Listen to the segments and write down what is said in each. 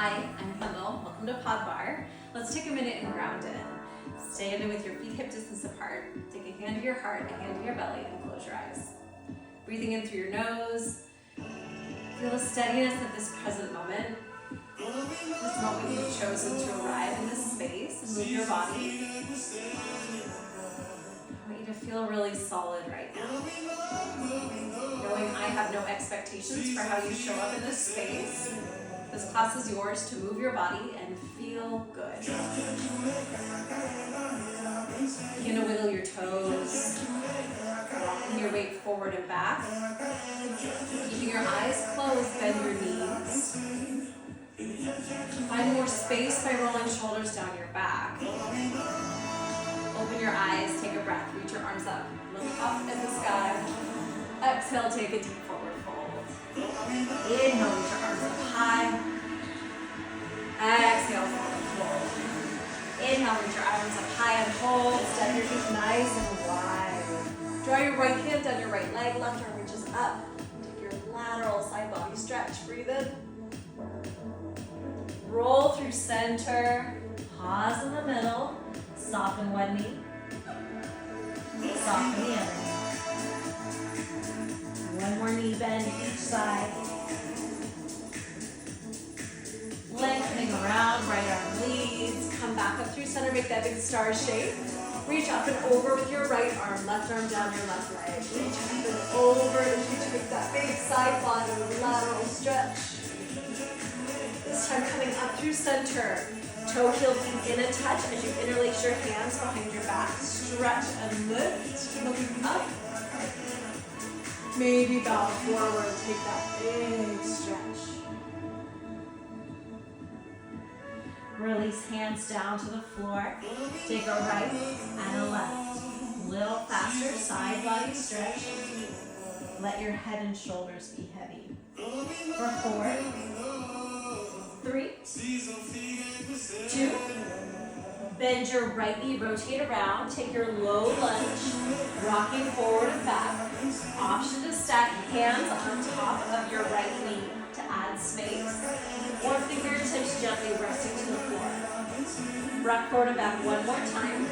Hi, I'm Kendall. Welcome to podBARRE. Let's take a minute and ground in. Stand with your feet hip distance apart. Take a hand to your heart, a hand to your belly, and close your eyes. Breathing in through your nose. Feel the steadiness of this present moment. This moment you've chosen to arrive in this space and move your body. I want you to feel really solid right now. Knowing I have no expectations for how you show up in this space. This class is yours to move your body and feel good. Begin to wiggle your toes, rocking your weight forward and back. Keeping your eyes closed, bend your knees. Find more space by rolling shoulders down your back. Open your eyes, take a breath, reach your arms up, look up at the sky. Exhale, take a deep forward fold. Inhale, reach your arms up high. Exhale, forward fold. Inhale, reach your arms up high and hold. Step your feet nice and wide. Draw your right hand down your right leg, left arm reaches up. Take your lateral side body stretch. Breathe in. Roll through center. Pause in the middle. Soften one knee. Soften the other. One more knee bend each side. Lengthening around, right arm leads. Come back up through center, make that big star shape. Reach up and over with your right arm, left arm down your left leg. Reach up and over and reach, make that big side body lateral stretch. This time coming up through center. Toe heel feet in a touch as you interlace your hands behind your back. Stretch and lift, looking up. Maybe bow forward, take that big stretch. Release hands down to the floor. Take a right and a left. Little faster, side body stretch. Let your head and shoulders be heavy. For 4, 3, 2. Bend your right knee, rotate around. Take your low lunge, rocking forward and back. Option to stack hands on top of your right knee to add space. Or fingertips gently resting to the floor. Rock forward and back one more time.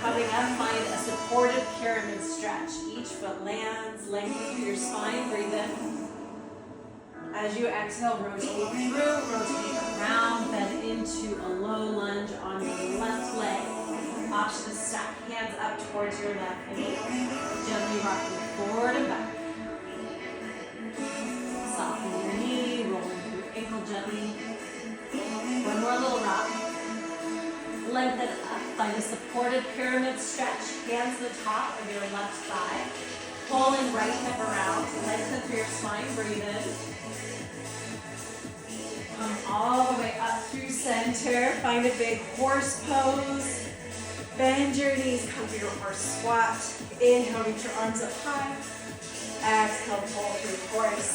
Coming up, find a supported pyramid stretch. Each foot lands, lengthen through your spine, breathe in. As you exhale, rotate through, rotate around, bend into a low lunge on your left leg. Option to stack hands up towards your left knee. Gently rocking forward and back. Soften your knee, rolling through your ankle gently. One more little rock. Lengthen up, find a supported pyramid stretch. Hands to the top of your left thigh. Pulling right hip around, lengthen through your spine, breathe in. Come all the way up through center. Find a big horse pose. Bend your knees, come to your horse squat. Inhale, reach your arms up high. Exhale, pull through horse.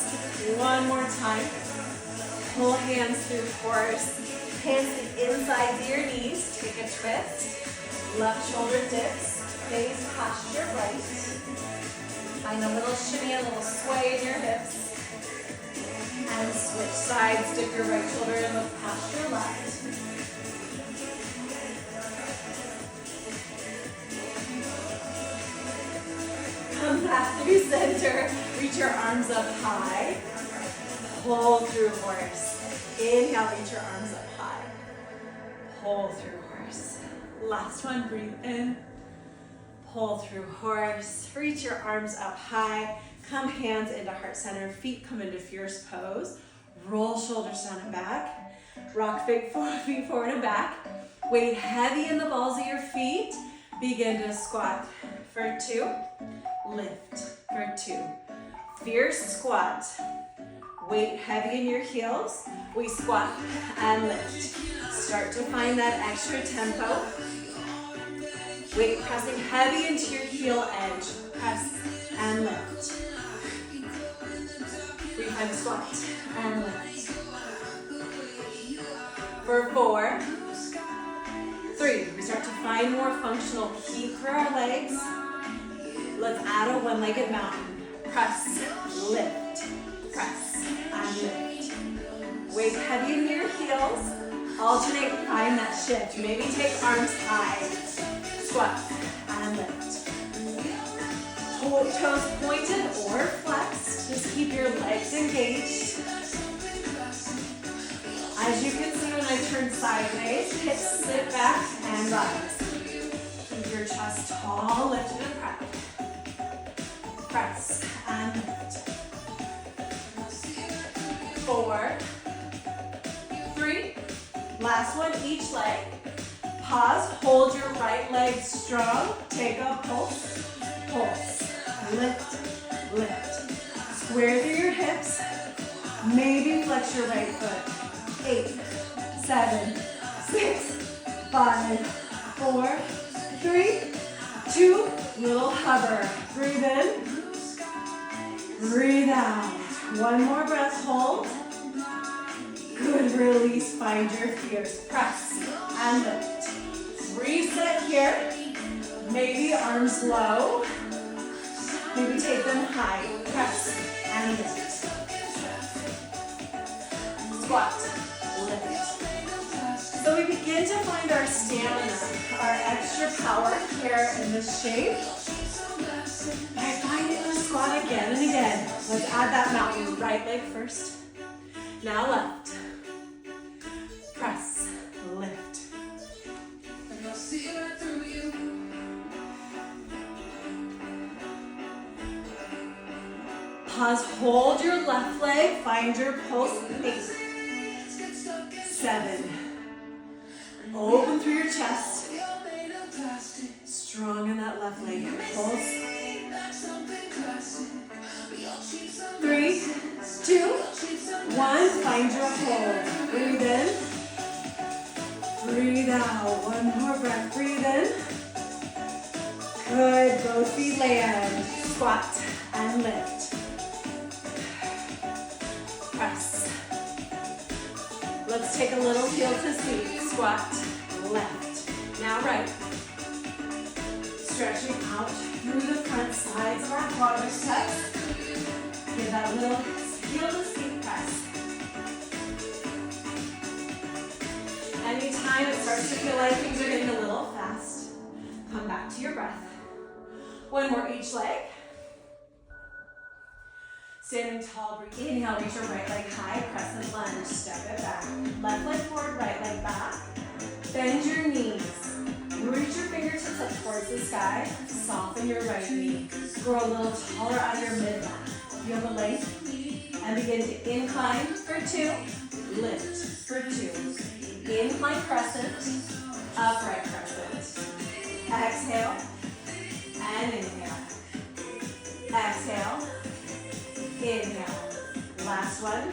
One more time. Pull hands through horse. Hands to the insides of your knees. Take a twist. Left shoulder dips. Face posture right. Find a little shimmy, a little sway in your hips. And switch sides, dip your right shoulder and look past your left. Come back through center, reach your arms up high. Pull through horse. Inhale, reach your arms up high. Pull through horse. Last one, breathe in. Pull through horse. Reach your arms up high. Come hands into heart center, feet come into fierce pose. Roll shoulders down and back. Rock big feet forward and back. Weight heavy in the balls of your feet. Begin to squat for 2. Lift for 2. Fierce squat. Weight heavy in your heels. We squat and lift. Start to find that extra tempo. Weight pressing heavy into your heel edge. Press and lift. 3 times squat and lift. For 4, 3. We start to find more functional heat for our legs. Let's add a one-legged mountain. Press, lift, press, and lift. Weight heavy in your heels. Alternate, find that shift. Maybe take arms high. Squat and lift. Toes pointed or flexed. Just keep your legs engaged. As you can see when I turn sideways, hips sit back and rise. Keep your chest tall, lifted and proud. Press and lift. 4, 3, last one, each leg. Pause, hold your right leg strong. Take a pulse, pulse. Lift, lift. Square through your hips. Maybe flex your right foot. 8, 7, 6, 5, 4, 3, 2, little hover. Breathe in, breathe out. One more breath, hold. Good, release, find your fears. Press and lift. Reset here. Maybe arms low. Maybe take them high. Press and lift. Squat, lift. So we begin to find our stamina, our extra power here in this shape. I find it in the squat again and again. Let's add that mountain. Right leg first. Now left. Press, lift. Pause, hold your left leg, find your pulse. 8, 7. Open through your chest. Strong in that left leg. Pulse. 3, 2, 1. Find your hold. Breathe in. Breathe out. One more breath. Breathe in. Good. Both feet land. Squat and lift. Press. Let's take a little heel to seat. Squat, left. Now right. Stretching out through the front sides of our quadriceps. Give that little heel to seat press. Anytime it starts to feel like things are getting a little fast, come back to your breath. One more each leg. Standing tall, breathe. Inhale, reach your right leg high, crescent lunge, step it back. Left leg forward, right leg back. Bend your knees. Reach your fingertips up towards the sky. Soften your right knee. Grow a little taller out of your mid-back. Feel the length. And begin to incline for 2. Lift for 2. Incline crescent. Upright crescent. Exhale. And inhale. Exhale. Inhale. Last one.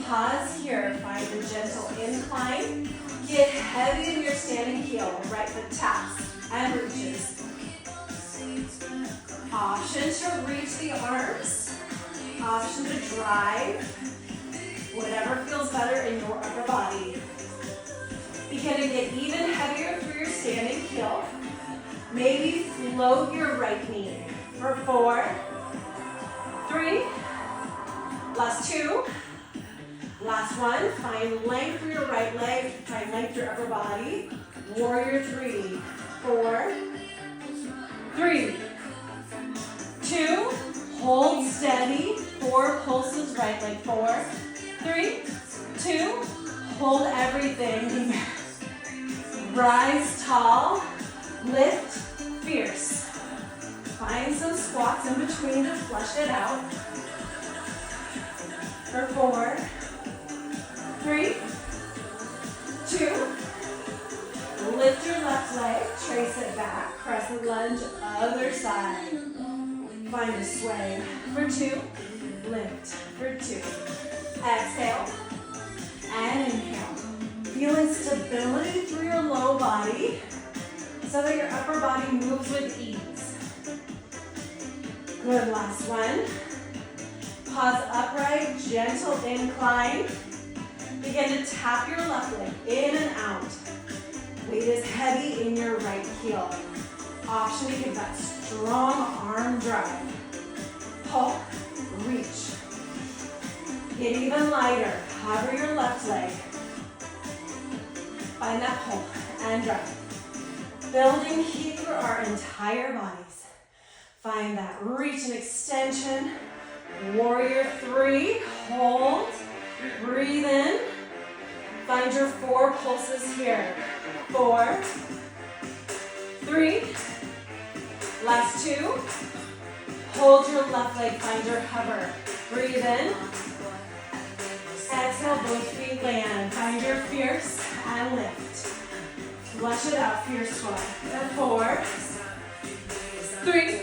Pause here. Find a gentle incline. Get heavy in your standing heel. Right foot taps and reaches. Option to reach the arms. Option to drive. Whatever feels better in your upper body. Begin to get even heavier through your standing heel. Maybe float your right knee for 4, 3, last 2, last 1. Find length through your right leg, find length through your upper body. Warrior 3, 4, 3, 2, hold steady. 4 pulses, right leg, 4, 3, 2, hold everything. Rise tall, lift, fierce. Find some squats in between to flush it out. For 4, 3, 2, lift your left leg, trace it back, crescent lunge, other side. Find a sway. For 2, lift. For 2, exhale and inhale. Feeling stability through your low body so that your upper body moves with ease. Good, last one. Pause upright, gentle incline. Begin to tap your left leg in and out. Weight is heavy in your right heel. Option to give that strong arm drive. Pull, reach. Get even lighter. Cover your left leg. Find that pull and drop. Building heat through our entire bodies. Find that reach and extension. Warrior 3. Hold. Breathe in. Find your 4 pulses here. 4, 3. Last 2. Hold your left leg. Find your hover. Breathe in. Exhale, both feet land. Find your fierce and lift. Flush it out, fierce squat. 4, 3.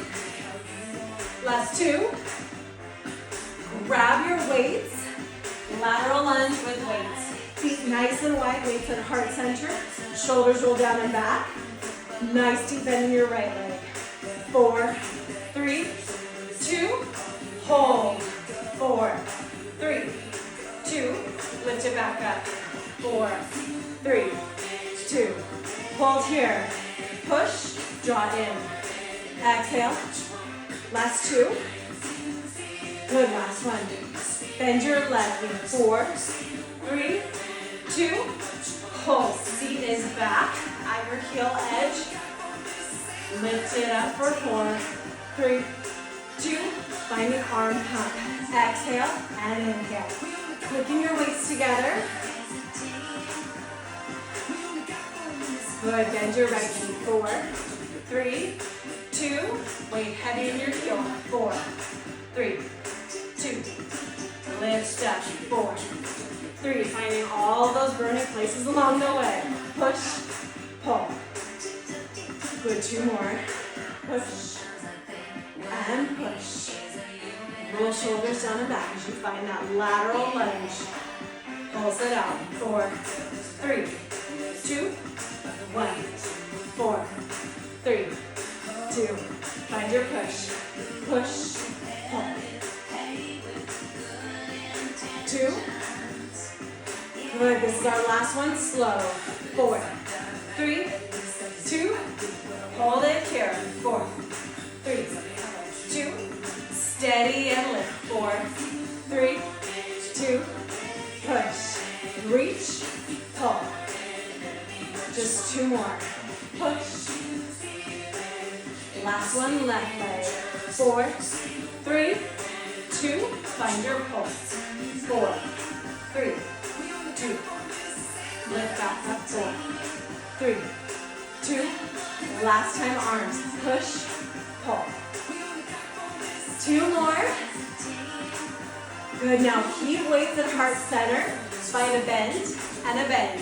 Last 2. Grab your weights. Lateral lunge with weights. Feet nice and wide, weights at heart center. Shoulders roll down and back. Nice deep bend in your right leg. 4, 3, 2. Hold. 4, 3, 2. Lift it back up. 4, 3, 2. Hold here. Push. Draw in. Exhale. Last 2. Good. Last one. Bend your left knee. 4, 3, 2. Hold. Seat is back at your heel edge. Lift it up for 4, 3, 2. Find an arm pump. Exhale and inhale. Clicking your weights together. Good. Bend your right knee. 4, 3, 2. Weight heavy in your heel. 4, 3, 2. Lift up. 4, 3. Finding all those burning places along the way. Push, pull. Good. 2 more. Push and push. Roll shoulders down and back as you find that lateral lunge. Pulse it out. 4, 3, 2, 1. 4, 3, 2. Find your push. Push, pull. 2. Good. This is our last one. Slow. 4, 3, 2. Hold it here. 4, 3, 2. Steady and lift. 4, 3, 2. Push. Reach. Pull. Just 2 more. Push. Last one. Left leg. 4, 3, 2. Find your pulse. 4, 3, 2. Lift back up. 4, 3, 2. Last time arms. Push. Pull. 2 more. Good. Now keep weights at heart center. Find a bend and a bend.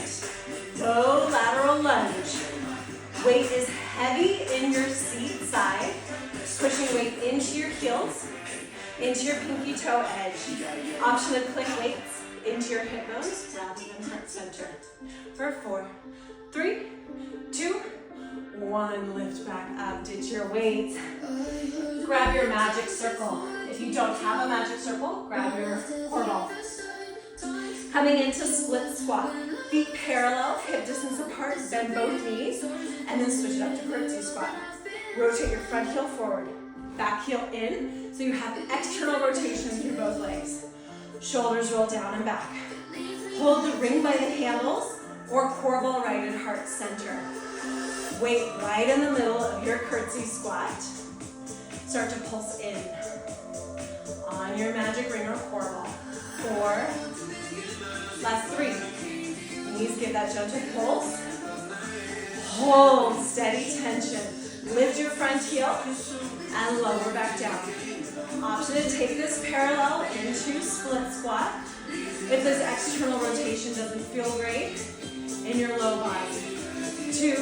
Go lateral lunge. Weight is heavy in your seat side. Pushing weight into your heels, into your pinky toe edge. Option to click weights into your hip bones rather than heart center. For 4, 3, 2, 1. Lift back up. Ditch your weights. Grab your magic circle. If you don't have a magic circle, grab your core ball. Coming into split squat. Feet parallel, hip distance apart, bend both knees, and then switch it up to curtsy squat. Rotate your front heel forward, back heel in, so you have external rotation through both legs. Shoulders roll down and back. Hold the ring by the handles or core ball right at heart center. Weight right in the middle of your curtsy squat. Start to pulse in on your magic ring or core ball. 4, last 3. Knees give that gentle pulse. Hold, steady tension. Lift your front heel and lower back down. Option to take this parallel into split squat. If this external rotation doesn't feel great in your low body. 2.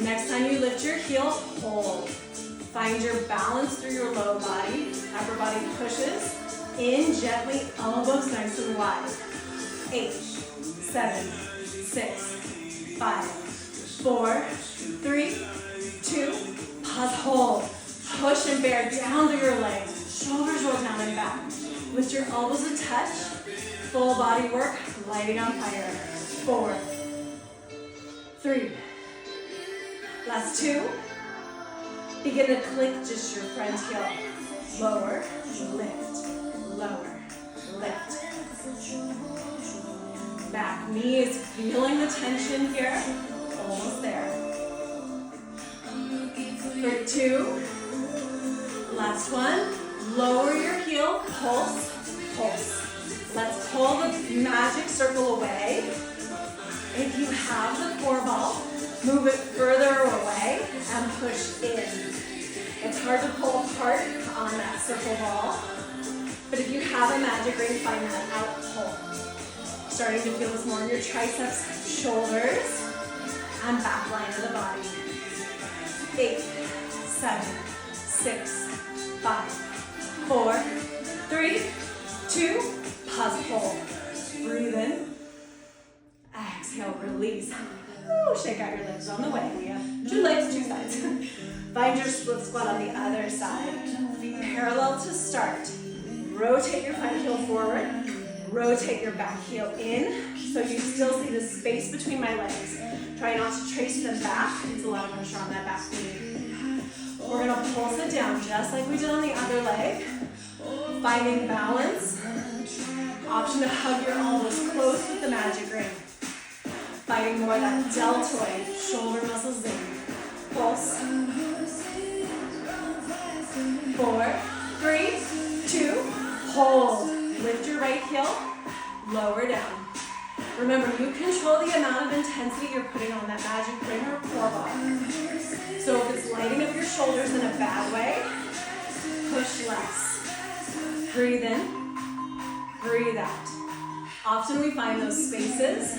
Next time you lift your heel, hold. Find your balance through your low body. Upper body pushes. In gently, elbows nice and wide. 8, 7, 6, 5, 4, 3, 2, pause, hold. Push and bear down through your legs. Shoulders roll down and back. Lift your elbows a touch. Full body work, lighting on fire. 4, 3. Last 2. Begin to click just your front heel. Lower, lift, lower, lift. Back knee is feeling the tension here. Almost there. For 2. Last one. Lower your heel, pulse, pulse. Let's pull the magic circle away. If you have the core ball, move it further away and push in. It's hard to pull apart on that circle ball, but if you have a magic ring, find that out pull. Starting to feel this more in your triceps, shoulders, and back line of the body. 8, 7, 6, 5, 4, 3, 2, pause, hold. Breathe in. Exhale, release. Ooh, shake out your legs on the way. We have 2 legs, 2 sides. Find your split squat on the other side. Feet parallel to start. Rotate your front heel forward. Rotate your back heel in so you still see the space between my legs. Try not to trace them back. It's a lot of pressure on that back knee. We're going to pulse it down just like we did on the other leg. Finding balance. Option to hug your elbows close with the magic ring. Finding more of that deltoid, shoulder muscles in. Pulse. 4, 3, 2, hold. Lift your right heel, lower down. Remember, you control the amount of intensity you're putting on that magic ring or core ball. So if it's lighting up your shoulders in a bad way, push less. Breathe in, breathe out. Often we find those spaces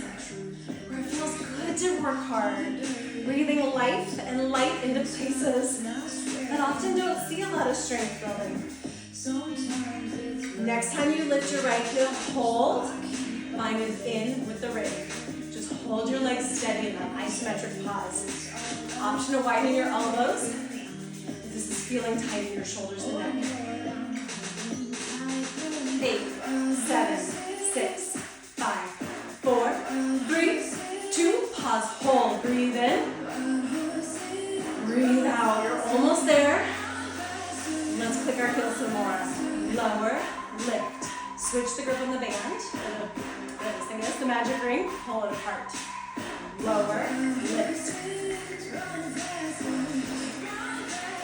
where it feels good to work hard, breathing life and light into places that often don't see a lot of strength building. Next time you lift your right heel, hold, find it in with the ring. Just hold your legs steady in that isometric pause. Option to widen your elbows if this is feeling tight in your shoulders and neck. 8, 7, 6, 5, 4, 3, 2, pause, hold, breathe in, breathe out, you're almost there. Let's click our heels some more. Lower, lift, switch the grip on the band, this thing is the magic ring, pull it apart. Lower, lift.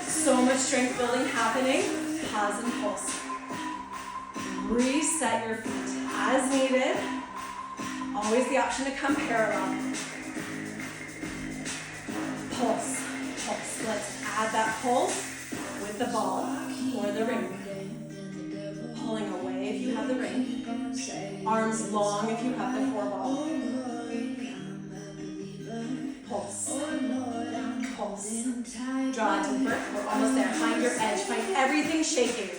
So much strength building happening, pause and pulse. Reset your feet as needed. Always the option to come parallel. Pulse, pulse. Let's add that pulse with the ball or the ring. Pulling away if you have the ring. Arms long if you have the core ball. Pulse, pulse. Draw deeper. We're almost there. Find your edge. Find everything shaking.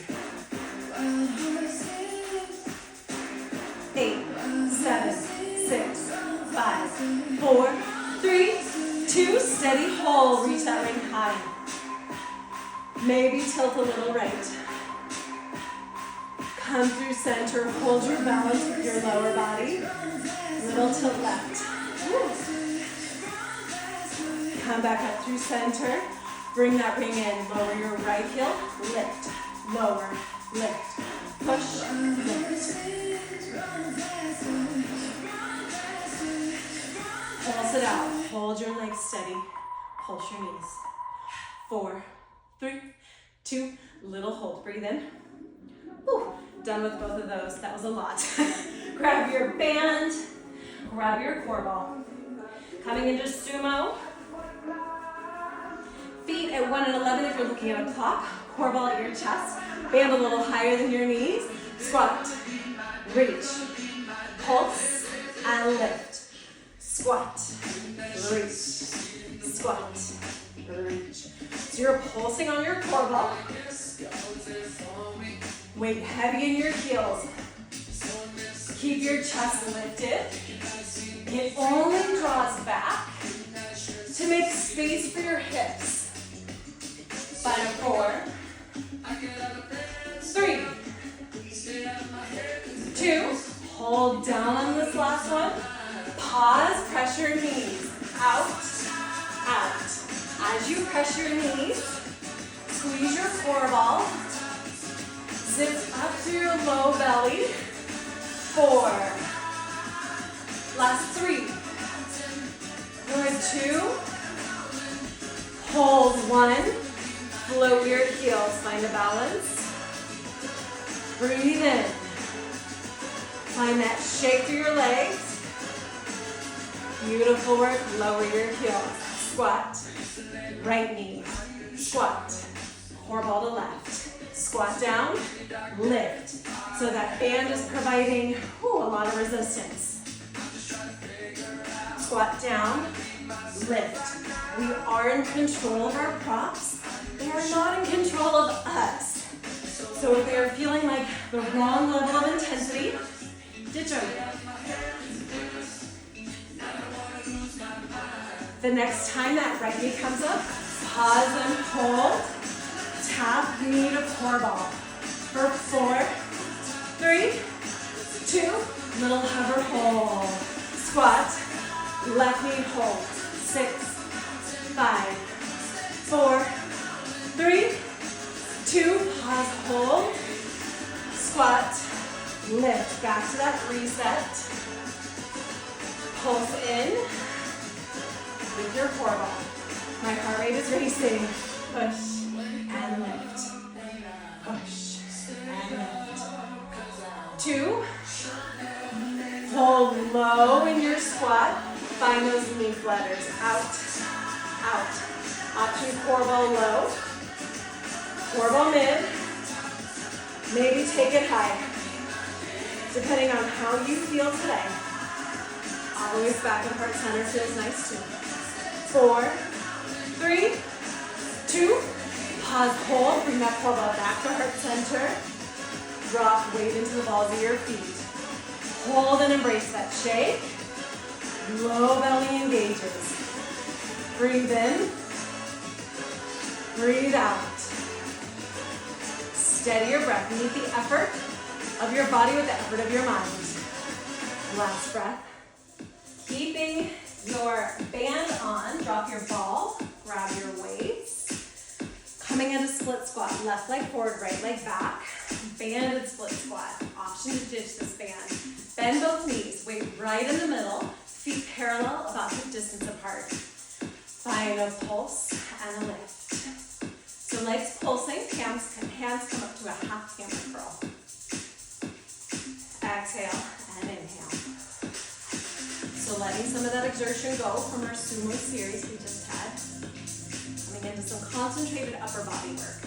8, 7, 6, 5, 4, 3, 2, steady hold. Reach that ring high. Maybe tilt a little right. Come through center. Hold your balance with your lower body. Little tilt left. Woo. Come back up through center. Bring that ring in. Lower your right heel. Lift. Lower. Lift. Push. Lift. Pulse it out. Hold your legs steady. Pulse your knees. 4, 3, 2, little hold. Breathe in. Whew. Done with both of those. That was a lot. Grab your band. Grab your core ball. Coming into sumo. Feet at 1 and 11 if you're looking at a clock. Core ball at your chest. Band a little higher than your knees. Squat. Reach. Pulse. And lift. Squat. Reach. Squat. Reach. So you're pulsing on your core ball. Weight heavy in your heels. Keep your chest lifted. It only draws back to make space for your hips. Final 4, 3, 2, hold down on this last one. Pause, press your knees. Out, out. As you press your knees, squeeze your core ball. Sit up through your low belly. 4. Last 3. Good. 2. Hold. 1. Float your heels. Find a balance. Breathe in. Find that shake through your legs. Beautiful work. Lower your heels. Squat. Right knee. Squat. Core ball to left. Squat down. Lift. So that band is providing a lot of resistance. Squat down. Lift. We are in control of our props. They are not in control of us. So if they are feeling like the wrong level of intensity, ditch them. The next time that right knee comes up, pause and hold. Tap knee to core ball. For 4, 3, 2, little hover hold. Squat, left knee hold. 6, 5, 4, 3, 2, pause, hold. Squat, lift, back to that reset. Pulse in with your core ball. My heart rate is racing. Push and lift. Push and lift. 2. Hold low in your squat. Find those knee flutters. Out, out. Option core ball low. Core ball mid. Maybe take it high. Depending on how you feel today. Always back and heart center feels nice too. 4, 3, 2, pause, hold, bring that core ball back to heart center. Drop weight into the balls of your feet. Hold and embrace that shake. Low belly engages. Breathe in. Breathe out. Steady your breath. Meet the effort of your body with the effort of your mind. Last breath. Keeping your band on, drop your ball, grab your weights. Coming into split squat, left leg forward, right leg back. Banded split squat, option to ditch this band. Bend both knees, weight right in the middle, feet parallel, about hip distance apart. Find a pulse and a lift. So legs pulsing, hands come up to a half hammer curl. Exhale and inhale. So letting some of that exertion go from our sumo series we just had. Coming into some concentrated upper body work.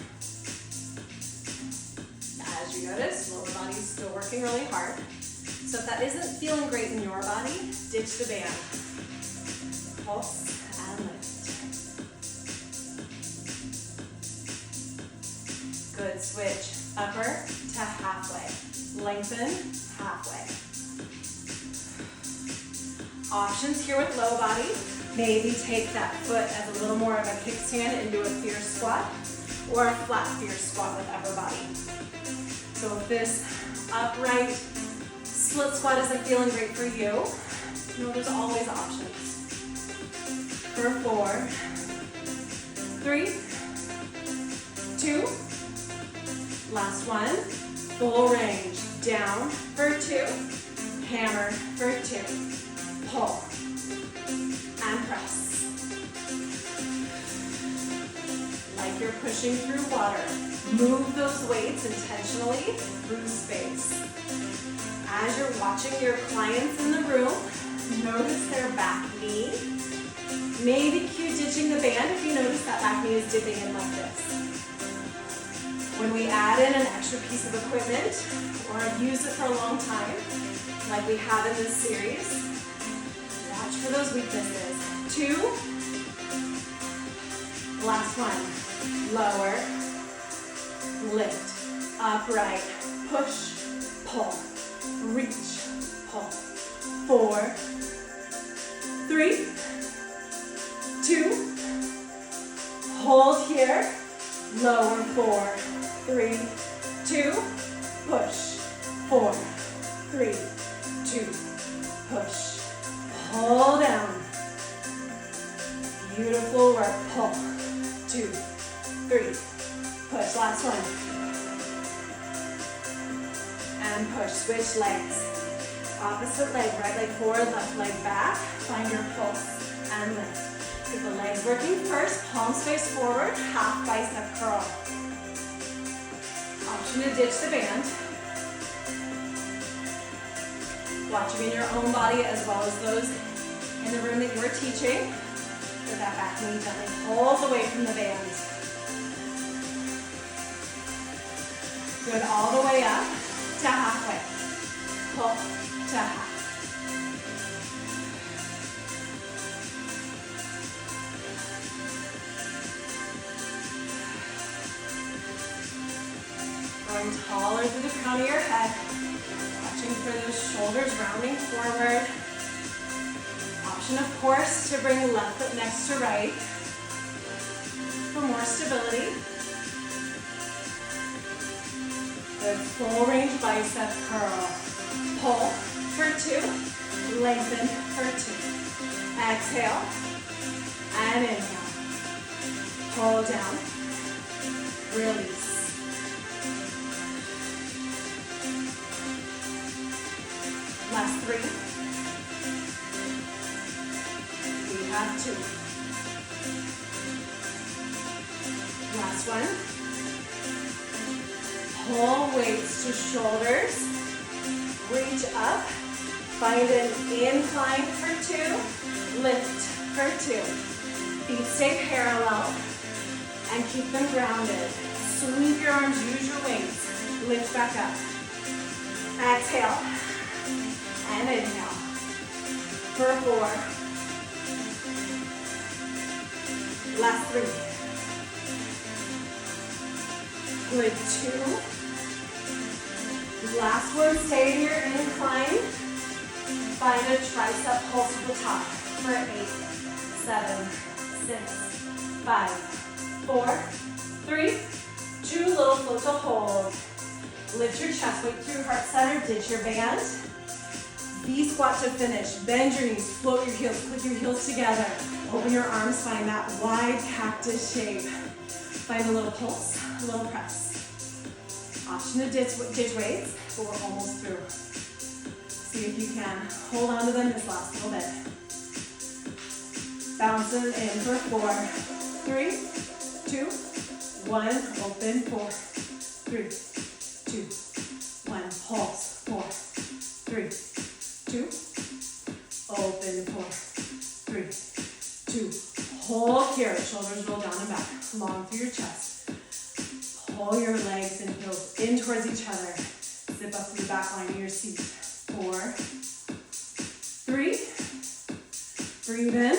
As you notice, lower body's still working really hard. So if that isn't feeling great in your body, ditch the band. Pulse and lift. Good, switch. Upper to halfway. Lengthen, halfway. Options here with low body. Maybe take that foot as a little more of a kickstand into a fierce squat or a flat fierce squat with upper body. So if this upright split squat isn't feeling great for you, there's always options. For 4, 3, 2, last one, full range. Down for 2, hammer for 2. Pull and press. Like you're pushing through water. Move those weights intentionally through space. As you're watching your clients in the room, notice their back knee. Maybe cue ditching the band if you notice that back knee is dipping in like this. When we add in an extra piece of equipment, or have used it for a long time, like we have in this series, watch for those weaknesses. 2, last one, lower, lift, upright, push, pull, reach, pull. 4, 3, 2, hold here, lower, 4, 3, 2, push, 4, 3, 2, push, pull down. Beautiful work. Pull. 2, 3, push. Last one. and push. Switch legs. Opposite leg, right leg forward, left leg back. Find your pulse and lift. Get the legs working first. Palms face forward, half bicep curl. Option to ditch the band. Watching in your own body as well as those in the room that you are teaching. With that back knee gently pulls away from the band. Good, all the way up to halfway. Pull to half. Growing taller through the crown of your head. Watching for those shoulders rounding forward. Option, of course, to bring left foot next to right for more stability. Good full range bicep curl. Pull for 2, lengthen for 2. Exhale and inhale. Pull down, release. Last 3. We have 2. Last one. Pull weights to shoulders. Reach up. Find an incline for 2. Lift for 2. Feet stay parallel. And keep them grounded. Sweep your arms, use your weights. Lift back up. Exhale. And inhale. For 4. Last 3. Good, 2. Last one, stay in your incline. Find a tricep pulse at the top for 8, 7, 6, 5, 4, 3, 2, little float to hold. Lift your chest, weight through heart center, ditch your band. V-squat to finish. Bend your knees, float your heels, click your heels together. Open your arms, find that wide cactus shape. Find a little pulse, a little press. Option to ditch weights, but we're almost through. See if you can hold on to them this last little bit. Bouncing in for 4, 3, 2, 1. Open, 4, 3, 2, 1. Pulse, 4, 3, 2. Open, 4, 3, 2. Hold here, shoulders roll down and back, long through your chest. Pull your legs and heels in towards each other. Zip up through the back line of your seat. 4, 3. Breathe in.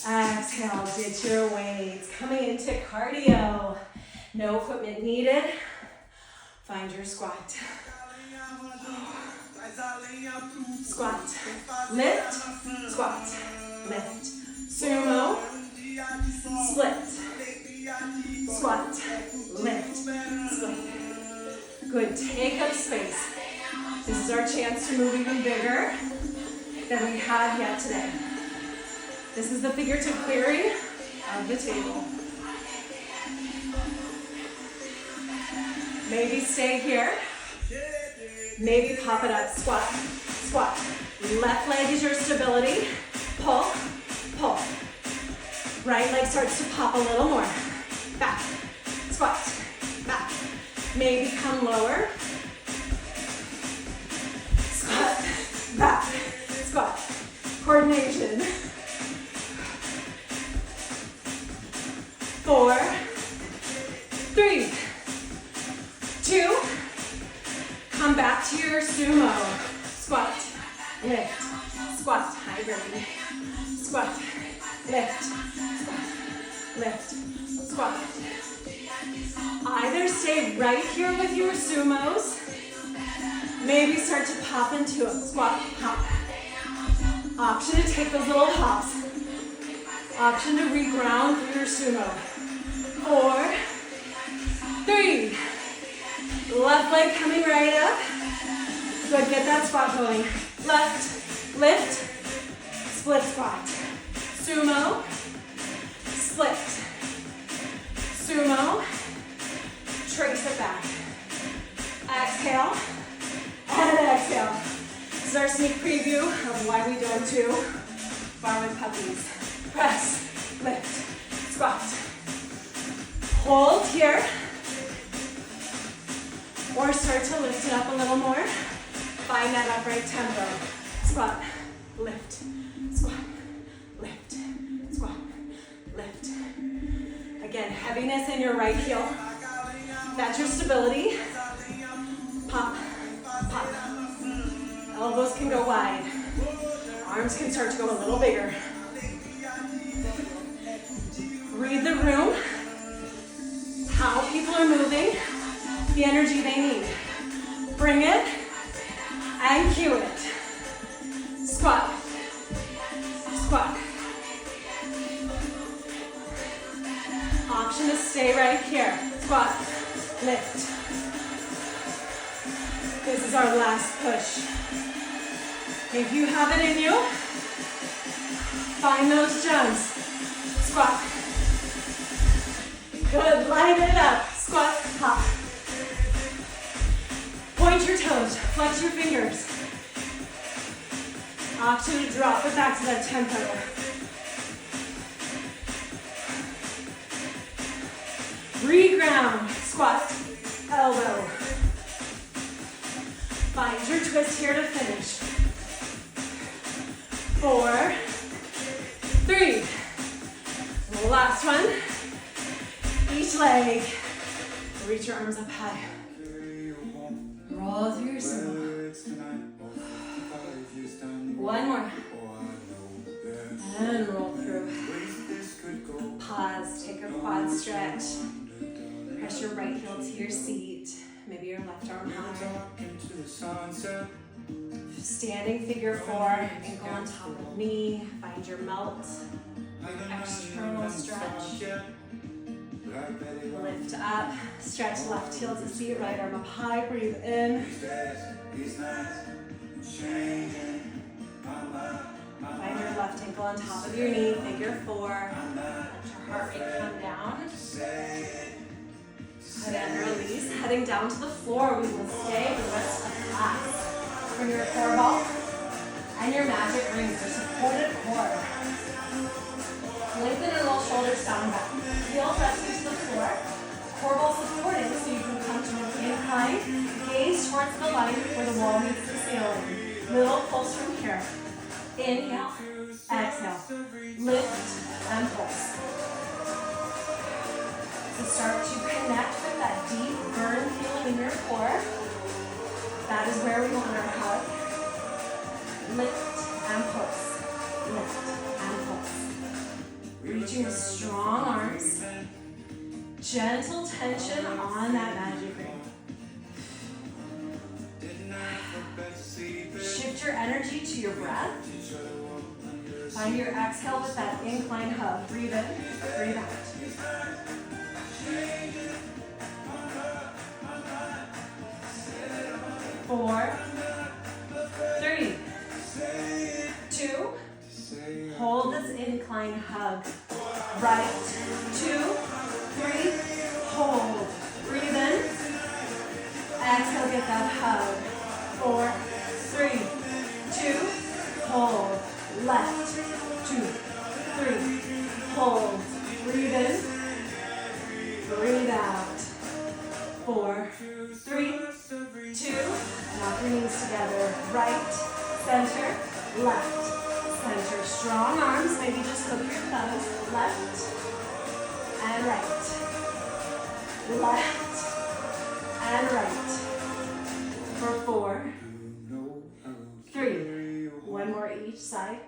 Exhale, ditch your weights. Coming into cardio. No equipment needed. Find your squat. Squat, lift, squat, lift. Sumo, split, squat, lift, split. Good, take up space. This is our chance to move even bigger than we have yet today. This is the figurative clearing of the table. Maybe stay here. Maybe pop it up, squat, squat. Left leg is your stability. Pull, pull. Right leg starts to pop a little more. Back, squat, back. Maybe come lower. Squat, back, squat. Coordination. 4, 3, 2. Come back to your sumo. Squat, lift, squat, high gravity. Squat, lift, squat, lift, squat. Either stay right here with your sumos, maybe start to pop into a squat, hop. Option to take those little hops. Option to reground through your sumo. 4, 3. Left leg coming right up. Good, get that squat going. Left, lift, split squat. Sumo, split. Sumo, trace it back. Exhale. Inhale and exhale. This is our sneak preview of why we don't do barre with puppies. Press, lift, squat. Hold here. Or start to lift it up a little more. Find that upright tempo. Squat, lift, squat, lift, squat, lift. Again, heaviness in your right heel. That's your stability. Pop, pop. Elbows can go wide. Arms can start to go a little bigger. Read the room. How people are moving. The energy they need. Bring it and cue it. Squat, squat. Option to stay right here. Squat, lift. This is our last push. If you have it in you, find those jumps. Squat. Good, light it up. Squat, hop. Point your toes, flex your fingers. Option to drop it back to that tempo. Reground, squat, elbow. Find your twist here to finish. 4, 3. Last one. Each leg. Reach your arms up high. Roll through your circle. One more. And roll through. Pause. Take a quad stretch. Press your right heel to your seat. Maybe your left arm high. Standing figure 4. Ankle on top of knee. Find your melt. External stretch. Lift up. Stretch left heel to seat. Right arm up high. Breathe in. Find your left ankle on top of your knee. Figure 4. Let your heart rate come down. And then release. Heading down to the floor. We will stay the rest of the class. Bring your core ball and your magic rings. Your supported core. Lengthen your little shoulders down back. Heel pressing to the floor. Core ball supporting so you can come to an incline. Gaze towards the line where the wall meets the ceiling. Little pulse from here. Inhale, exhale, lift and pulse. So start to connect with that deep burn feeling in your core. That is where we want our hug. Lift and pulse. Lift and pulse. Reaching with strong arms. Gentle tension on that magic ring. Shift your energy to your breath. Find your exhale with that incline hug. Breathe in, breathe out. 4, 3, 2. Hold this incline hug. Right, 2, 3. Hold. Breathe in. Exhale, get that hug. 4, 3, 2. Hold. Left, 2, 3. Hold. Breathe in. Breathe out. 4, 3, 2. Knock your knees together. Right, center, left, center. Strong arms. Maybe just hook your thumbs. Left and right. Left and right. For 4, 3. One more each side.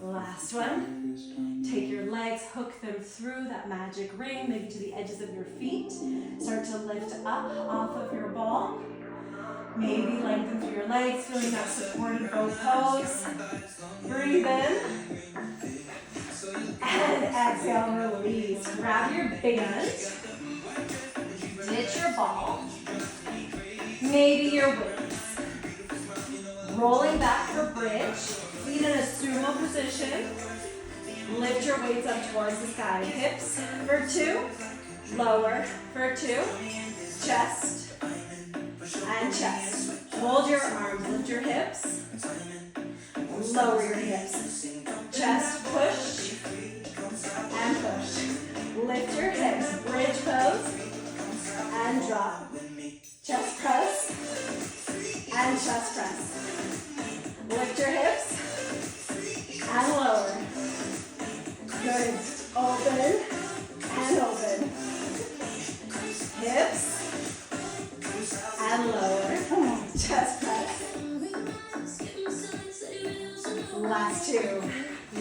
Last one. Take your legs, hook them through that magic ring, maybe to the edges of your feet. Start to lift up off of your ball. Maybe lengthen through your legs, feeling that supported bow pose. Breathe in. And exhale, release. Grab your big end. Ditch your ball. Maybe your weights. Rolling back for bridge. Feet in a sumo position. Lift your weights up towards the sky. Hips for 2. Lower for 2. Chest. and chest. Hold your arms, lift your hips, lower your hips. Chest, push, and push. Lift your hips, bridge pose, and drop. Chest press, and chest press. Lift your hips, and lower. Good. Open, and open. Hips, and lower. Chest press. Last two.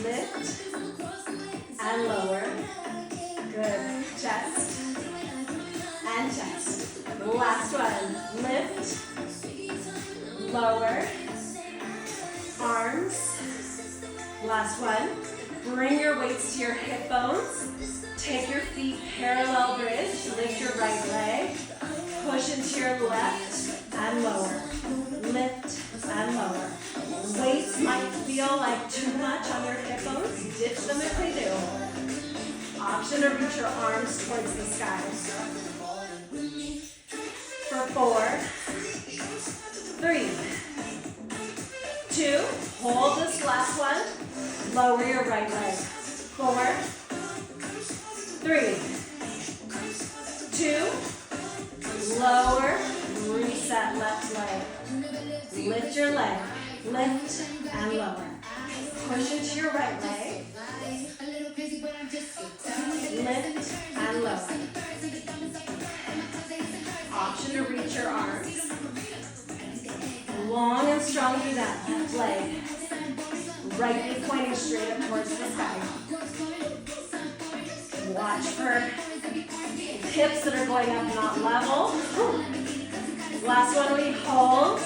Lift, and lower. Good. Chest, and chest. Last one. Lift, lower, arms. Last one. Bring your weights to your hip bones. Take your feet parallel bridge. Lift your right leg. Push into your left and lower. Lift and lower. Weights might feel like too much on your hip bones. Ditch them if they do. Option to reach your arms towards the sky. For 4, 3, 2, hold this last one. Lower your right leg. 4, 3, 2, lower, reset left leg. Lift your leg, lift and lower. Push into your right leg. Lift and lower. Option to reach your arms. Long and strong through that left leg. Right knee pointing straight up towards the sky. Watch for hips that are going up, not level. Last one, we hold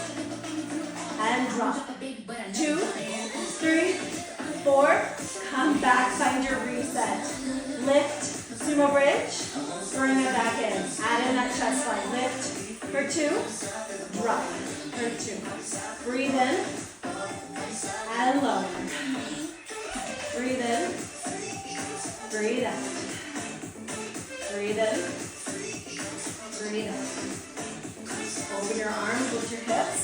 and drop. 2, 3, 4. Come back, find your reset. Lift, sumo bridge. Bring it back in. Add in that chest line. Lift for 2. Drop for 2. Breathe in and lower. Breathe in. Breathe out. Breathe in. Breathe out. Open your arms, lift your hips.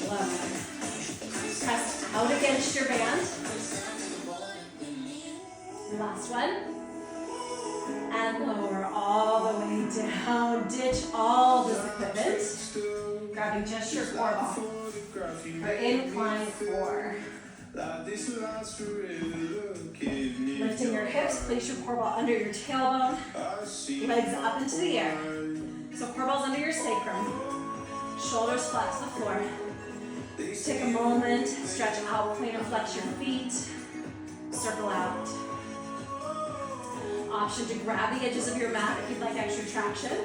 Lower. Press out against your band. Last one. And lower all the way down. Ditch all this equipment. Grabbing just your core ball. For incline 4. Lifting your hips, place your core ball under your tailbone. Legs up into the air. So core ball's under your sacrum. Shoulders flat to the floor. Take a moment, stretch out, plantar flex your feet. Circle out. Option to grab the edges of your mat if you'd like extra traction,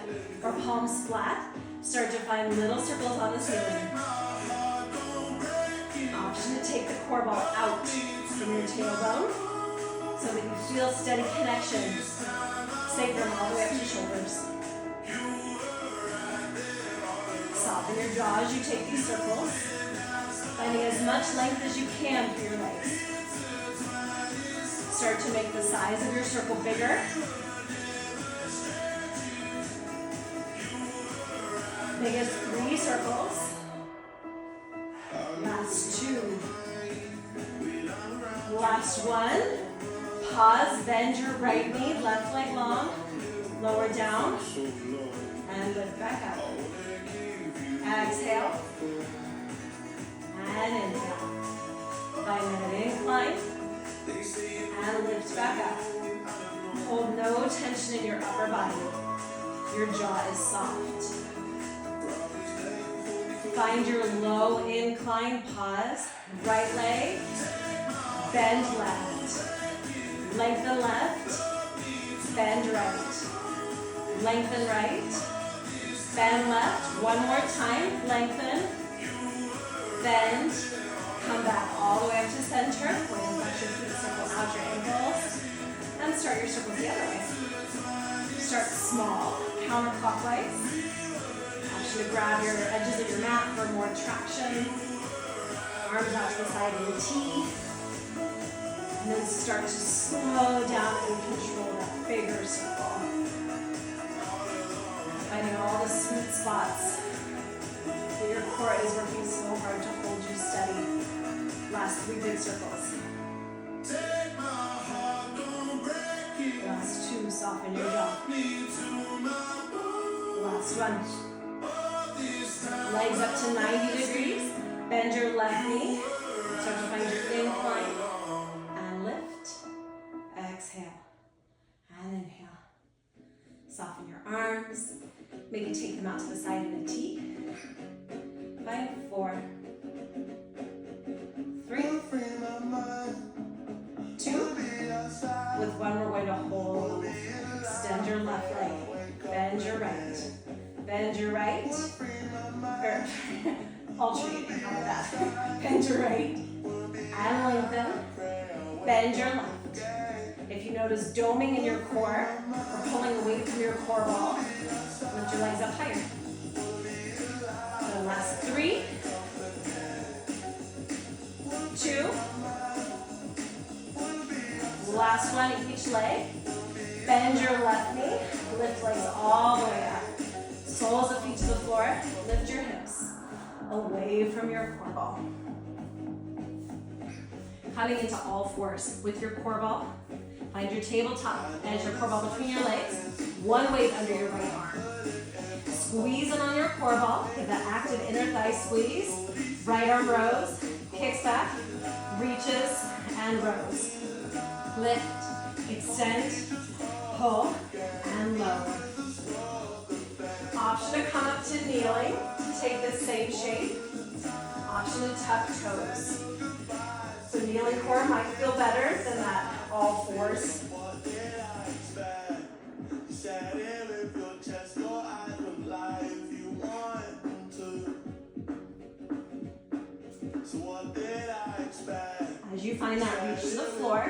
or palms flat. Start to find little circles on the ceiling. Option to take the core ball out from your tailbone so that you feel steady connection. Sacrum all the way up to shoulders. Soften your jaw as you take these circles, finding as much length as you can for your legs. Start to make the size of your circle bigger. Biggest 3 circles. Last 2. Last 1. Pause, bend your right knee, left leg long. Lower down. And lift back up. Exhale. And inhale. Find an incline. And lift back up. Hold no tension in your upper body. Your jaw is soft. Find your low incline, pause. Right leg, bend left. Lengthen left, bend right. Lengthen right, bend left. One more time, lengthen, bend, come back all the way up to center. Point and flex your feet, circle out your ankles. And start your circles the other way. Start small, counterclockwise. Option to grab your edges of your mat for more traction. Arms out to the side in the T. And then start to slow down and control that bigger circle. Finding all the sweet spots Your core is working so hard to hold you steady. Last 3 big circles. Last 2, soften your jaw. Last one. Legs up to 90 degrees. Bend your left knee. Start to find your incline. And lift. Exhale. And inhale. Soften your arms. Maybe take them out to the side in a T. 5, 4, 3, 2. With one, we're going to hold. Extend your left leg. Bend your right. Bend your right. Alternating, how about that? Bend your right. And lengthen. Bend your left. If you notice doming in your core, or pulling away from your core wall, lift your legs up higher. The last 3, 2, last one each leg. Bend your left knee, lift legs all the way up. Soles of feet to the floor, lift your hips away from your core ball. Coming into all fours with your core ball. Find your tabletop, edge your core ball between your legs. One weight under your right arm. Squeeze in on your core ball. Give that active inner thigh squeeze. Right arm rows, kicks back, reaches, and rows. Lift, extend, pull, and lower. Option to come up to kneeling to take the same shape. Option to tuck toes. So kneeling core might feel better than that all fours. As you find that reach to the floor,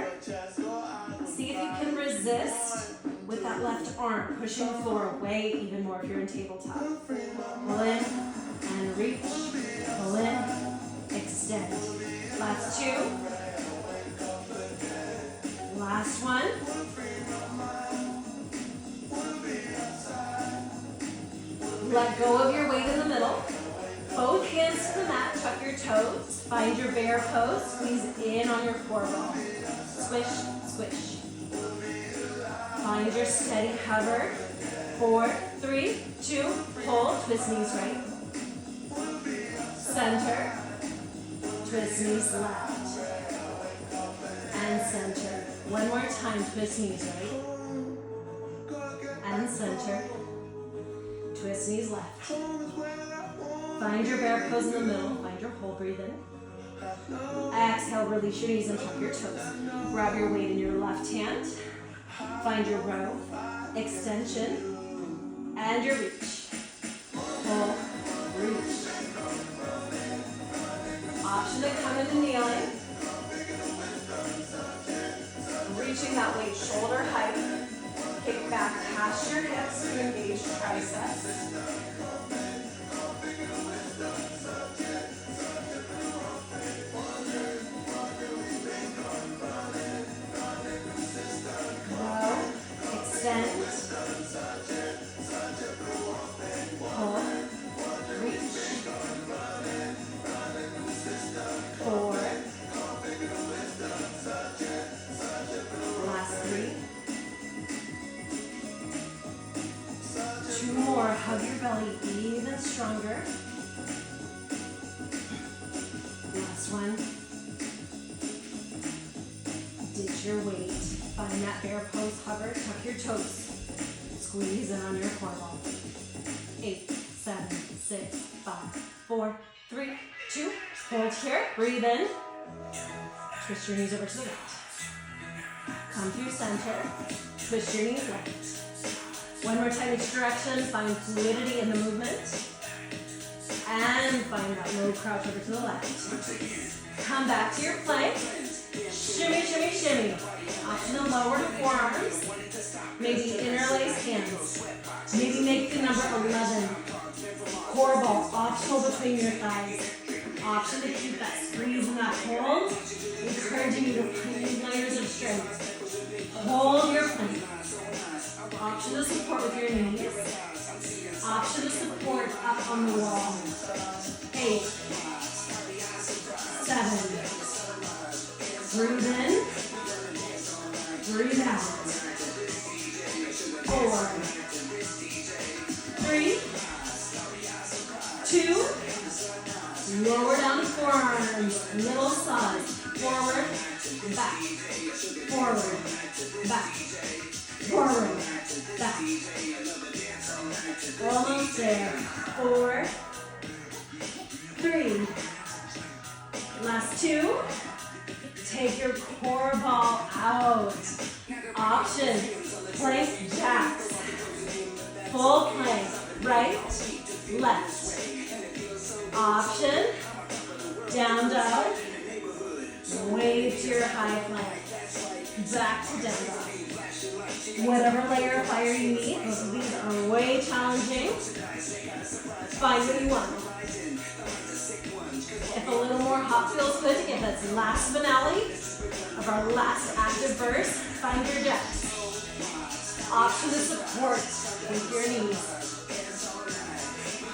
see if you can resist with that left arm, pushing the floor away even more if you're in tabletop. Pull in and reach, pull in, extend. Last 2. Last one. Let go of your weight in the middle. Both hands to the mat, tuck your toes. Find your bear pose, squeeze in on your core ball. Squish, squish. Find your steady hover. 4, 3, 2, pull, twist knees right. Center, twist knees left. And center. One more time, twist knees right. And center. Twist knees left. Find your bear pose in the middle. Find your whole breathe in. Exhale, release your knees and tuck your toes. Grab your weight in your left hand. Find your row, extension, and your reach. Pull, reach. Option to come into kneeling. Reaching that weight shoulder height. Kick back past your hips to engage triceps. Grow, extend, pull, reach, 4, last 3, 2 more, hug your belly even stronger, last one, ditch your weight, find that bear pose, hover, tuck your toes, squeeze in on your core ball, 8, 7, 6, 5, 4, 3, 2, hold here, breathe in, twist your knees over to the right, come through center, twist your knees left, one more time each direction, find fluidity in the movement, and find that low crouch over to the left, come back to your plank, shimmy, shimmy, shimmy, option to lower the forearms, maybe interlace hands, maybe make the number 11, core ball, optional between your thighs, option to keep that squeeze and that hold, encouraging you to find layers of strength, hold your plank, option to support with your knees, option to support up on the wall, 8, 7, breathe in, breathe out, 4, 3, 2, lower down the forearms, middle side, forward, back, forward, back, forward, back. Almost there. 4, 3. Last 2. Take your core ball out. Option, plank jacks. Full plank, right, left. Option, down dog. Wave to your high plank. Back to down dog. Whatever layer of fire you need, both of these are way challenging. Find what you want. If a little more hot feels good to get that last finale of our last active burst, find your depth. Option to support with your knees.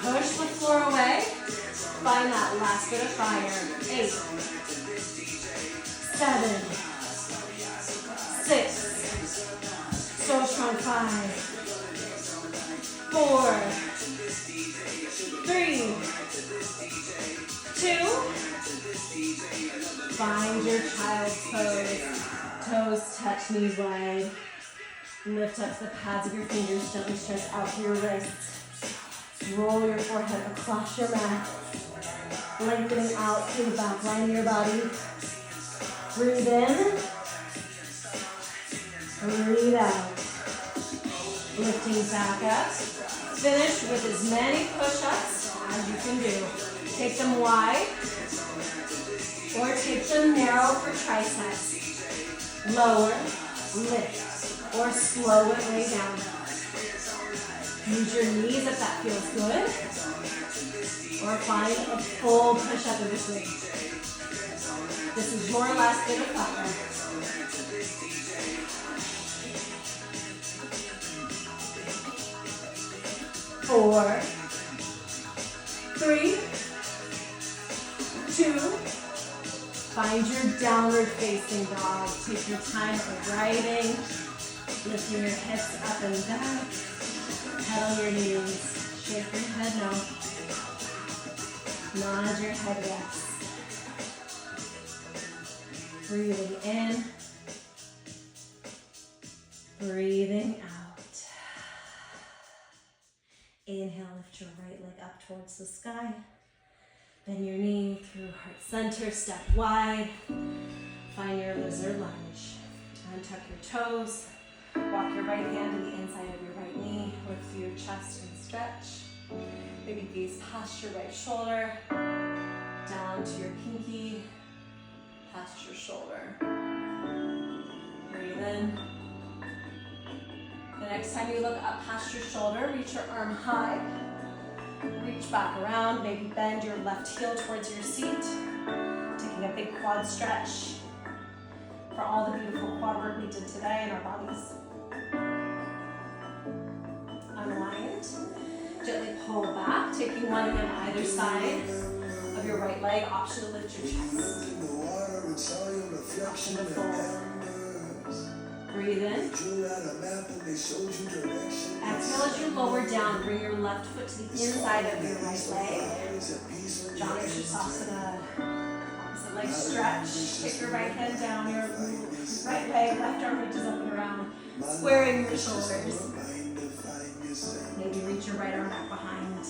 Push the floor away. Find that last bit of fire. 8, 7, 6. So strong. 5, 4, 3, 2. Find your child's pose. Toes touch, knees wide. Lift up the pads of your fingers, gently stretch out through your wrists. Roll your forehead across your mat. Lengthening out through the back line of your body. Breathe in. Breathe out. Lifting back up. Finish with as many push-ups as you can do. Take them wide or take them narrow for triceps. Lower, lift, or slow it way down. Use your knees if that feels good. Or find a full push-up in between. This is your last bit of fire. 4, 3, 2. Find your downward facing dog. Take your time for riding. Lifting your hips up and back. Head on your knees. Shake your head no. Nod your head yes. Breathing in. Breathing out. Inhale, lift your right leg up towards the sky. Bend your knee through heart center, step wide. Find your lizard lunge. Untuck your toes. Walk your right hand to the inside of your right knee. Lift through your chest and stretch. Maybe gaze past your right shoulder. Down to your pinky. Past your shoulder. Breathe in. The next time you look up past your shoulder, reach your arm high. Reach back around, maybe bend your left heel towards your seat. Taking a big quad stretch for all the beautiful quad work we did today in our bodies. Unwind. Gently pull back, taking one hand either side of your right leg. Option to lift your chest. Option to fold. Breathe in. Exhale as you lower down. Bring your left foot to the inside of your right leg. Janu Sirsasana. Opposite leg stretch. Take your right hand down. Your right leg, left arm reaches up and around. Squaring your shoulders. Maybe reach your right arm back behind.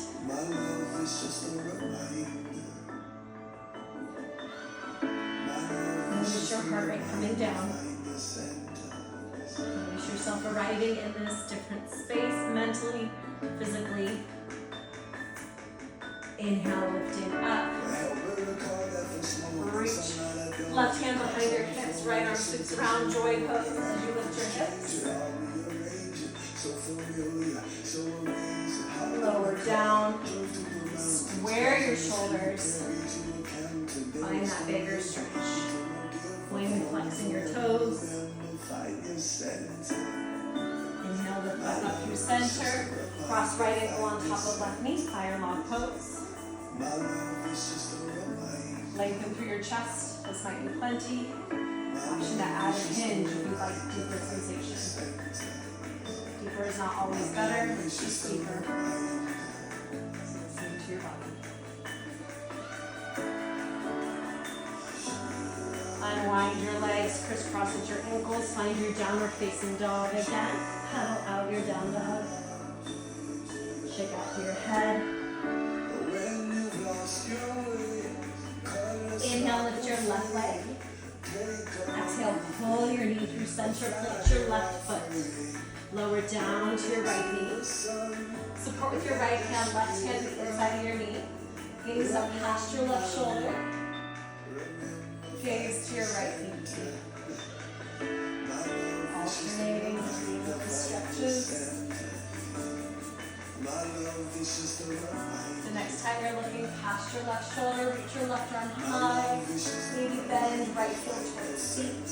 Notice your heart rate coming down. Notice yourself arriving in this different space, mentally, physically. Inhale, lifting up. Reach. Left hand behind your hips, right arm sweeps around, joy pose as you lift your hips. Lower down. Square your shoulders. Find that bigger stretch. When flexing your toes. Inhale, lift back up through center. Cross right ankle on top of left knee, fire log pose. Lengthen through your chest. This might be plenty. Option to add a hinge if you'd like deeper sensation. Deeper is not always better, it's just deeper. Listen to your body. Unwind your legs, crisscross at your ankles, find your downward facing dog again. Pedal out your down dog. Shake out to your head. Inhale, lift your left leg. Exhale, pull your knee through center, plant your left foot. Lower down to your right knee. Support with your right hand, left hand to the inside of your knee. Gaze up past your left shoulder. Gaze to your right knee. Alternating between the stretches. The next time you're looking past your left shoulder, reach your left arm high. Maybe bend right heel towards feet.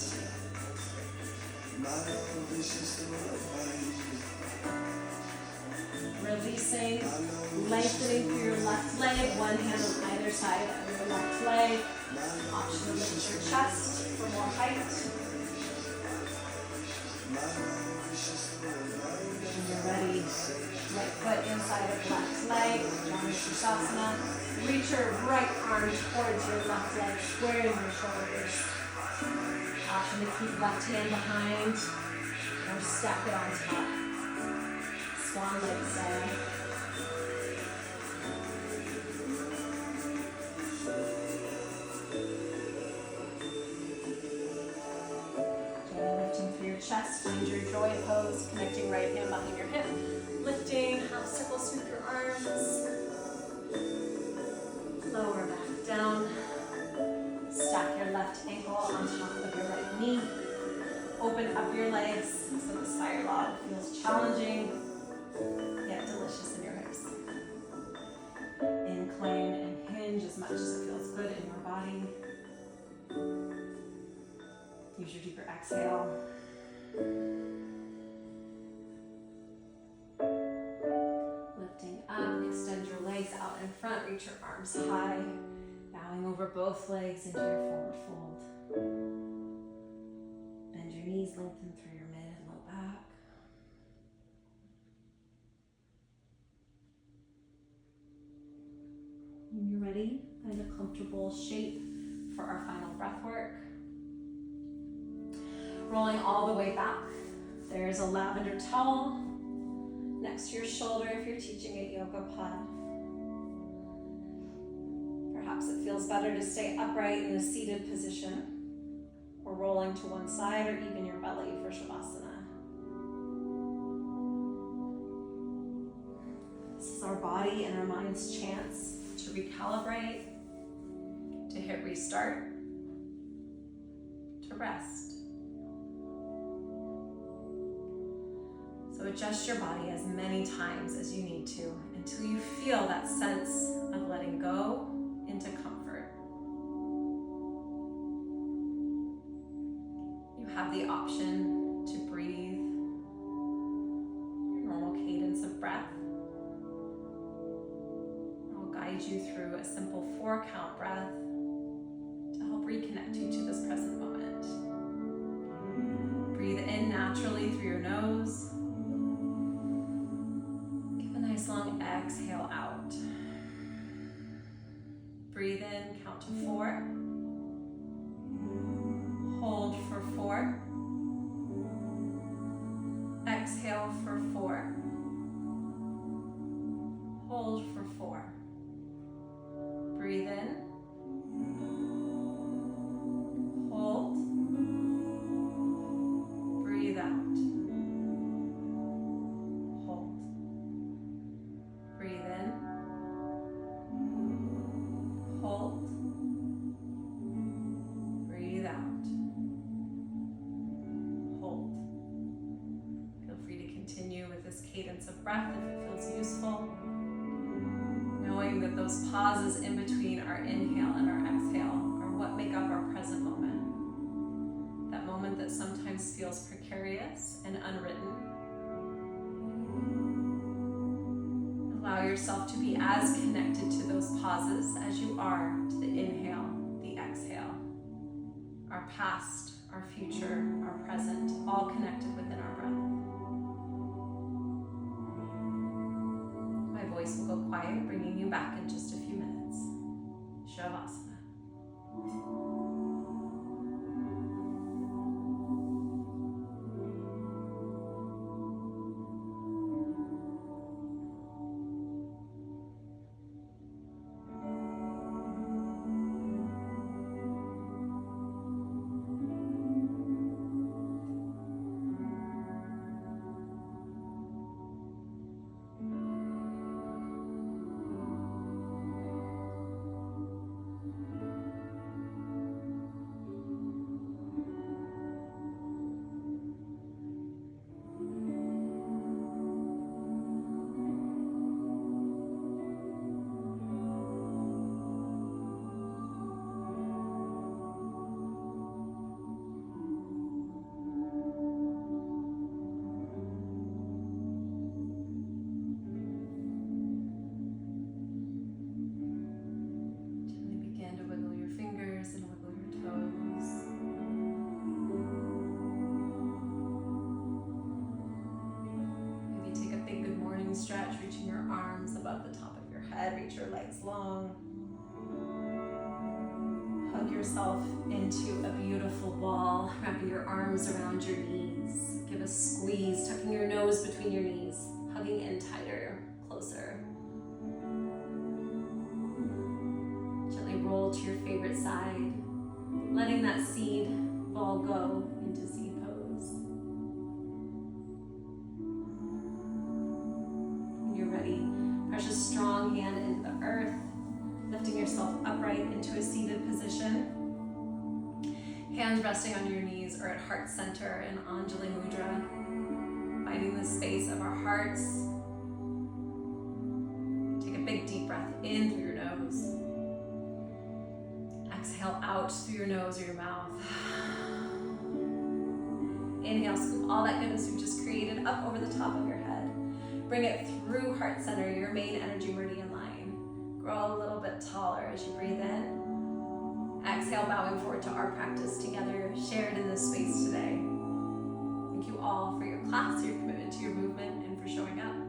Releasing, lengthening through your left leg, one hand on either side of your left leg. Option to lift your chest for more height. When you're ready, right foot inside of left leg, Janu Sirsasana. Reach your right arm towards your left leg, squaring your shoulders. Option to keep left hand behind or stack it on top. Swan leg style. Gently lifting through your chest, find your joy pose, connecting right hand behind your hip. Lifting, half circle, sweep your arms. Lower back down. Stack your left ankle on top of your right knee. Open up your legs so the spire log feels challenging, yet delicious in your hips. Incline and hinge as much as it feels good in your body. Use your deeper exhale. Lifting up, extend your legs out in front, reach your arms high. Bowing over both legs into your forward fold. Bend your knees, lengthen through your mid and low back. When you're ready, find a comfortable shape for our final breath work. Rolling all the way back. There's a lavender towel next to your shoulder if you're teaching at yoga pod. Perhaps it feels better to stay upright in a seated position, or rolling to one side, or even your belly for Shavasana. This is our body and our mind's chance to recalibrate, to hit restart, to rest. So adjust your body as many times as you need to until you feel that sense of letting go into comfort. You have the option to breathe your normal cadence of breath. I'll guide you through a simple 4-count breath to help reconnect you to this present moment. Breathe in naturally through your nose. Give a nice long exhale out. Breathe in, count to 4. Hold for 4. Exhale for 4. Hold for 4. Breathe in. Hold. Breathe out. Hold. Breathe in. Hold. Breathe out. Hold. Feel free to continue with this cadence of breath if it feels useful. Knowing that those pauses in between our inhale and our exhale are what make up our present moment. That moment that sometimes feels precarious and unwritten. Allow yourself yourself to be as connected to those pauses as you are to the inhale, the exhale. Our past, our future, our present, all connected within our breath. My voice will go quiet, bringing you back in just a few minutes. Shavasana. Stretch, reaching your arms above the top of your head, reach your legs long. Hug yourself into a beautiful ball, wrapping your arms around your knees. Give a squeeze, tucking your nose between your knees, hugging in tighter, closer. Gently roll to your favorite side, letting that seed ball go into seed pose. Press a strong hand into the earth, lifting yourself upright into a seated position. Hands resting on your knees or at heart center in Anjali Mudra, finding the space of our hearts. Take a big deep breath in through your nose. Exhale out through your nose or your mouth. Inhale, scoop all that goodness you've just created up over the top of your head. Bring it through heart center, your main energy meridian line. Grow a little bit taller as you breathe in. Exhale, bowing forward to our practice together, shared in this space today. Thank you all for your class, your commitment to your movement, and for showing up.